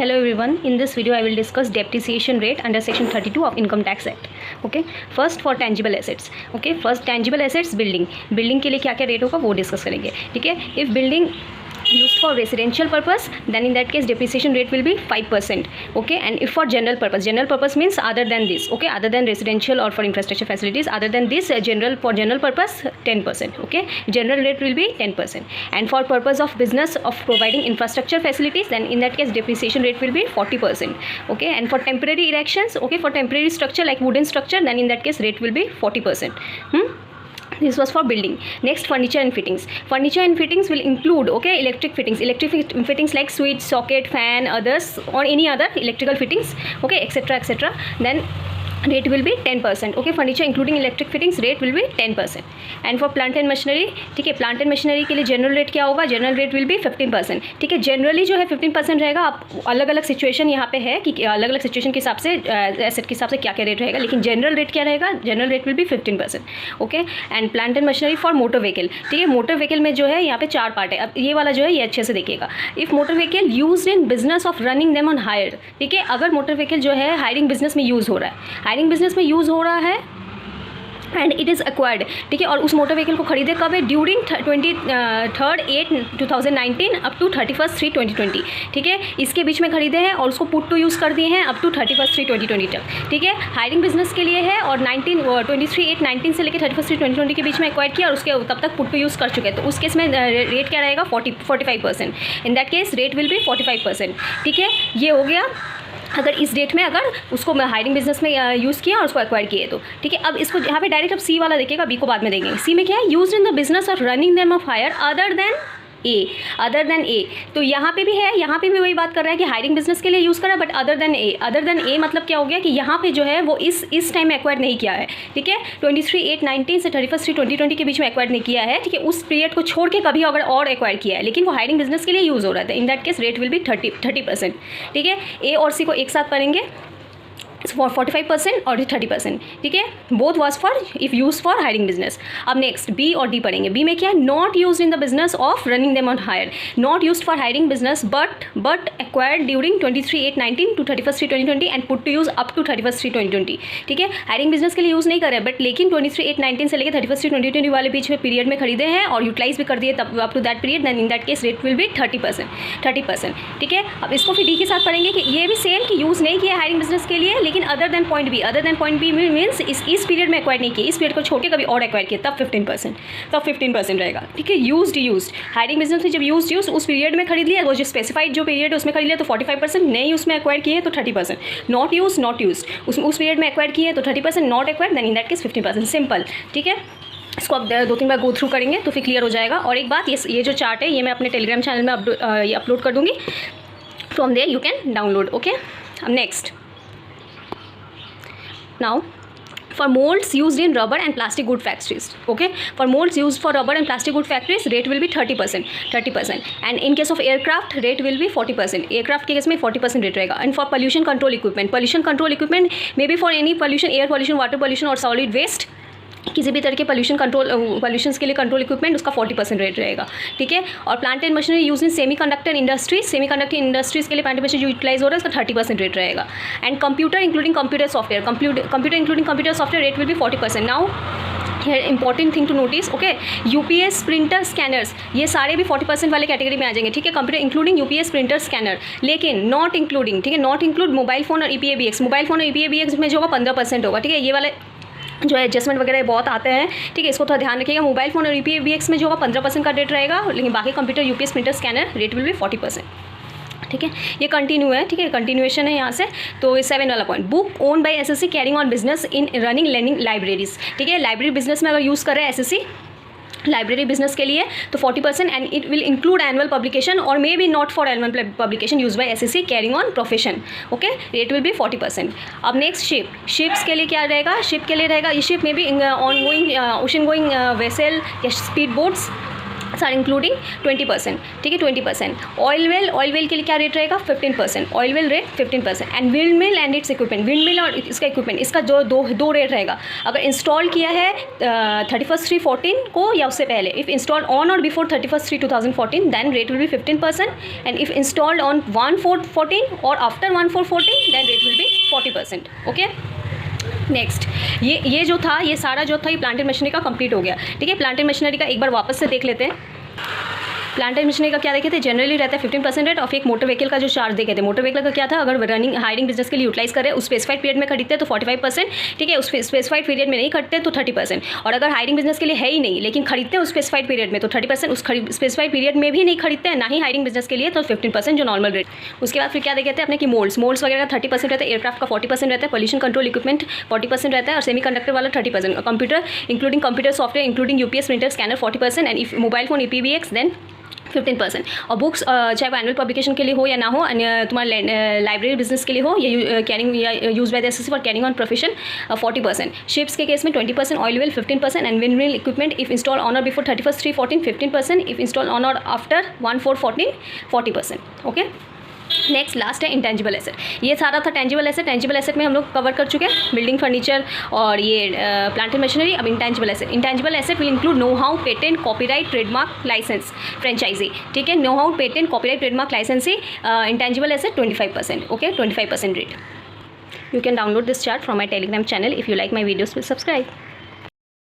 Hello everyone, in this video I will discuss depreciation rate under section 32 of Income Tax Act. Okay, first for tangible assets. Okay, first tangible assets building के लिए क्या क्या rate होगा वो discuss करेंगे. ठीक है, if building used for residential purpose, then in that case depreciation rate will be 5%. Okay, and if for general purpose means other than this, okay, other than residential or for infrastructure facilities, other than this, for general purpose 10%. Okay, general rate will be 10%. And for purpose of business of providing infrastructure facilities, then in that case depreciation rate will be 40%. Okay, and for temporary erections, okay, for temporary structure like wooden structure, then in that case rate will be 40%. This was for building. Next, furniture and fittings. Furniture and fittings will include, okay, electric fittings like switch, socket, fan, others, or any other electrical fittings, okay, etc. Then rate will be 10%. Okay, furniture including electric fittings rate will be 10%. And for plant and machinery, ठीक है, plant and machinery के लिए general rate क्या होगा? General rate will be 15%. ठीक है, generally जो है 15% रहेगा. आप अलग अलग सिचुएशन यहाँ पे है कि अलग अलग सिचुएशन के हिसाब से एसेट के हिसाब से क्या क्या रेट रहेगा, लेकिन जनरल रेट क्या रहेगा? General rate will be 15%. Okay, and plant and machinery for motor vehicle. ठीक है, मोटर व्हीकल में जो है यहाँ पे 4 पार्ट है. अब ये वाला जो है ये अच्छे से देखिएगा. If motor vehicle use in business of running them on hire. ठीक है, अगर मोटर व्हीकल जो है हायरिंग बिजनेस में यूज़ हो रहा है, हायरिंग बिजनेस में यूज़ हो रहा है एंड इट इज़ एक्वायर्ड. ठीक है, और उस मोटर व्हीकल को खरीदे कब है? During 23/8/2019 up to 31/3/2020. ठीक है, इसके बीच में खरीदे हैं और उसको पुट टू यूज़ कर दिए हैं अप टू 31/3/2020 तक. ठीक है, हायरिंग बिजनेस के लिए है और 23/8/19 से लेकर 31/3/2020 के बीच में एक्वायर किया और उसके तब तक पुट टू यूज़ कर चुके हैं. तो उस केस में रेट क्या रहेगा? 45%. इन that case rate will B 45%. ठीक है, ये हो गया अगर इस डेट में अगर उसको हायरिंग बिजनेस में यूज़ किया और उसको एक्वायर किए तो. ठीक है, अब इसको यहाँ पे डायरेक्ट अब सी वाला देखिएगा, बी को बाद में देंगे. सी में क्या है? Used in the business of running them of hire other than A. तो यहाँ पे भी है, यहाँ पे भी वही बात कर रहा है कि हायरिंग बिजनेस के लिए यूज़ करा बट अदर देन ए मतलब क्या हो गया कि यहाँ पे जो है वो इस टाइम एक्वायर नहीं किया है. ठीक है, 23/8/19 से 31/3/2020 के बीच में एक्वायर नहीं किया है. ठीक है, उस पीरियड को छोड़ के कभी अगर और एक्वायर किया है लेकिन वो हायरिंग बिजनेस के लिए यूज़ हो रहा था, इन that case rate will be 30%. ठीक है, ए और सी को एक साथ पढ़ेंगे फॉर 45% और 30%. ठीक है, both was for if use for hiring business. अब नेक्स्ट बी और डी पढ़ेंगे. बी में क्या है? Not use in the business of running them on hire. Not use for hiring business but acquired during 23/8/19 to 31/3/2020 and put to use up to 31/3/2020. ठीक है, hiring business के लिए use नहीं कर रहे बट लेकिन 23/8/19 से लेकर 31/3/2020 वाले बीच में पीरियड में खरीदे हैं और यूटिलाइज भी कर दिए तब up to that period, then in that case rate will be 30%. ठीक है, अब इसको फिर डी के साथ पढ़ेंगे कि ये भी सेम कि यूज़ नहीं किया हायरिंग बिजनेस के लिए लेकिन other than point B means इस पीरियड में एक्वायर नहीं किया, इस पीरियड को छोड़ के कभी और एक्वायर किया तब 15% रहेगा. ठीक है, यूज्ड हायरिंग बिजनेस में जब यूज्ड उस पीरियड में खरीद लिया, वो जो स्पेसिफाइड जो पीरियड है उसमें खरीद लिया तो 45%, नहीं उसमें एक्वायर किए तो 30%, नॉट यूज उस पीरियड में एक्वायर किए तो 30%, not acquire then in that case 15%. Simple. ठीक है, इसको अब 2-3 बार गो थ्रू करेंगे तो फिर क्लियर हो जाएगा. और एक बात, ये जो चार्ट है ये मैं अपने टेलीग्राम चैनल में अपलोड कर दूँगी. From there you can download. Okay, अब next. Now, for molds used in rubber and plastic good factories, okay, for molds used for rubber and plastic good factories rate will be 30%, and in case of aircraft rate will be 40%. Aircraft के case में 40% rate रहेगा. And for pollution control equipment may be for any pollution, air pollution, water pollution और solid waste, किसी भी तरह के pollutions के लिए कंट्रोल इक्विपमेंट उसका 40% रेट रहेगा. ठीक है, और plant and machinery use in semiconductor industries के लिए प्लांट एंड मशीनरी जो यूटिलाइज हो रहा है उसका 30% रेट रहेगा. And computer including computer software rate will be 40%. Now here important thing to notice, okay, UPS printer scanners ये सारे भी 40% वाले कैटेगरी में आ जाएंगे. ठीक है, computer including UPS printer scanner, लेकिन नॉट इंक्लूडिंग, ठीक है, नॉट इंक्लूड मोबाइल फोन और ईपीएबीएक्स. मोबाइल फोन और ईपीएबीएक्स में जो होगा 15% होगा. ठीक है, ये वाले जो एडजस्टमेंट वगैरह बहुत आते हैं. ठीक है, इसको थोड़ा ध्यान रखिएगा. मोबाइल फोन और ईपीएबीएक्स में जो होगा 15% का रेट रहेगा, लेकिन बाकी computer UPS printer scanner rate will be 40%. ठीक है, ये कंटिन्यू है. ठीक है, कंटिन्यूएशन है यहाँ से. तो 7 वाला point, book own by SSC carrying on business in running learning libraries. ठीक है, लाइब्रेरी बिजनेस में अगर यूज़ कर रहे हैं एसएससी लाइब्रेरी बिजनेस के लिए तो 40%, and it will include annual publication और may be not for annual publication use by SSC carrying on profession. Okay, rate will be 40%. अब नेक्स्ट शिप्स के लिए क्या रहेगा? शिप के लिए रहेगा, ये शिप में भी on going ocean going vessel या speed boats parts are including 20%, ठीक है 20%। ऑयल वेल के लिए क्या रेट रहेगा 15%, oil well rate 15%। And wind mill and it's equipment, wind mill और इसका इक्विपमेंट, इसका जो दो रेट रहेगा। अगर इंस्टॉल किया है 31/3/14 को या उससे पहले, if install on or before 31/3/2014 then rate will be 15%, and if installed on 1/4/14 or after 1/4/14 then rate will be 40%। Okay, next ये जो था, ये सारा जो था ये प्लांट एंड मशीनरी का कंप्लीट हो गया, ठीक है। प्लांट एंड मशीनरी का एक बार वापस से देख लेते हैं। प्लांट एंड मशीनरी का क्या देखे थे, जनरली रहता है 15% रेट। और एक मोटर व्हीकल का जो चार्ज देखे थे, मोटर व्हीकल का क्या था, अगर रनिंग हायरिंग बिजनेस के लिए यूटिलाइज करें, उस स्पेसिफाइड पीरियड में खरीदते हैं तो 45%, ठीक है। उस स्पेसिफाइड पीरियड में नहीं खरीदते तो 30%। और अगर हायरिंग बिजनेस के लिए है ही नहीं लेकिन खरीदते हैं उस स्पेसिफाइड पीरियड में तो 30%, उस स्पेसिफाइड पीरियड में भी नहीं खरीदते हैं, ना ही हायरिंग बिजनेस के लिए तो 15% जो नॉर्मल रेट। उसके बाद फिर क्या देखे थे अपने कि मोल्ड्स वगैरह का 30% रहता है, एयरक्राफ्ट का 40% रहता है, पोल्यूशन कंट्रोल इक्विपमेंट 40% रहता है, और सेमीकंडक्टर वाला 30%, computer including computer software including UPS printer scanner 40%, and if mobile phone EPBX then 15%। और बुक्स चाहे वो एनुअल पब्लिकेशन के लिए हो या ना हो, तुम्हारा लाइब्रेरी बिजनेस के लिए हो, या कैरिंग या use by the assessee for carrying on profession 40%। Ships के केस में 20%, oil well 15%, and wind mill equipment if install on or before 31/3/14 15%, if install on और आफ्टर 1/4/14 40%। ओके, नेक्स्ट लास्ट है intangible asset. ये सारा था tangible asset. Tangible asset में हम लोग कवर कर चुके हैं बिल्डिंग, फर्नीचर और ये प्लांट एंड मशीनरी। अब intangible asset, intangible asset will include know how, patent, copyright, trademark, license, franchisee, ठीक है। Know how, patent, copyright, trademark, licensee, intangible asset 25%, okay 25% rate. You can download this chart from my Telegram channel. If you like my videos, please subscribe.